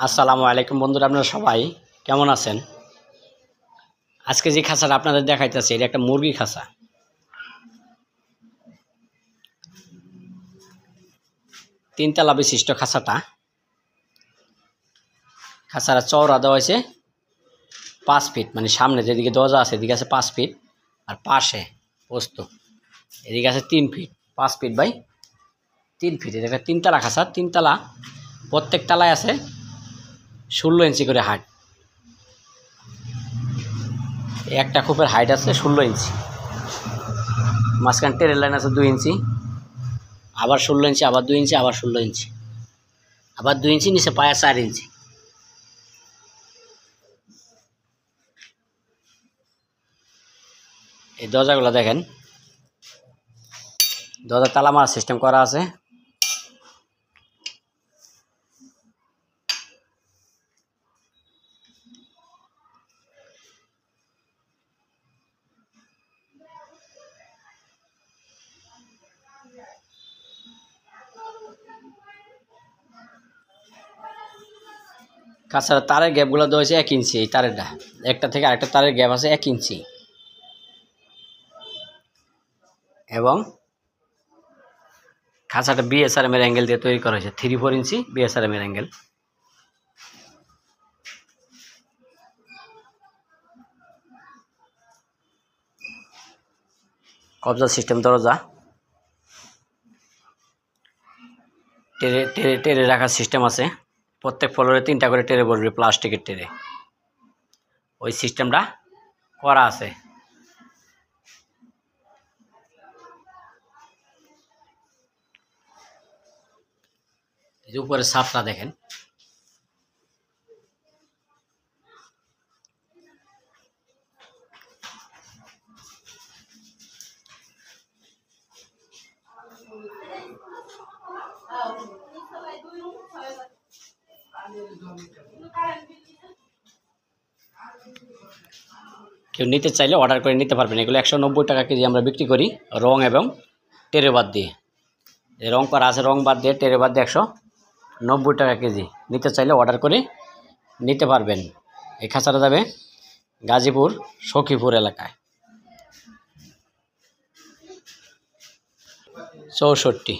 আসসালামু আলাইকুম বন্ধুরা, আপনারা সবাই কেমন আছেন? আজকে যে খাঁচাটা আপনাদের দেখাইতেছি এটা একটা মুরগি খাঁচা। তিনতলা বিশিষ্ট খাঁচাটা চওড়া দেওয়া হয়েছে 5 ফিট, মানে সামনে যেদিকে দরজা আছে এদিকে আছে 5 ফিট, আর পাশে পোস্ত এদিকে আছে 3 ফিট। 5 feet by 3 fit. এটা তিনতলা খাঁচা। তিনতলা, প্রত্যেক তলায় আছে 16 ইঞ্চি করে হাইট। একটা খোপের হাইট আছে 16 ইঞ্চি, মাঝখান টেরের লাইন আছে 2 ইঞ্চি, আবার 16 ইঞ্চি, আবার 2 ইঞ্চি, আবার 16 ইঞ্চি, আবার 2 ইঞ্চি, নিচে পায়া 4 ইঞ্চি। এই দরজাগুলো দেখেন, দরজার তালা মারার সিস্টেম করা আছে। কাছাড়া তারের গ্যাপগুলো দেওয়া হয়েছে 1 ইঞ্চি। এই তারেরটা একটা থেকে আরেকটা তারের গ্যাপ আছে 1 ইঞ্চি, এবং খাঁচাটা বিএসআরএম এর অ্যাঙ্গেল দিয়ে তৈরি করা হয়েছে। 3-4 ইঞ্চি বিএসআরএম এর অ্যাঙ্গেল। কবজা সিস্টেম দরজা, টেরে রাখার সিস্টেম আছে। প্রত্যেক ফ্লোরে 3টা করে টেরে বসবে, প্লাস্টিকের টেরে। ওই সিস্টেমটা করা আছে। এই যে উপরে ছাদটা দেখেন, কেউ নিতে চাইলে অর্ডার করে নিতে পারবেন। এগুলো 190 টাকা কেজি আমরা বিক্রি করি, রং এবং টেরে বাদ দিয়ে। রং করা আছে, রং বাদ দিয়ে, টেরে বাদ দিয়ে 190 টাকা কেজি। নিতে চাইলে অর্ডার করে নিতে পারবেন। এই খাঁচাটা যাবে গাজীপুর সখীপুর এলাকায়, 64।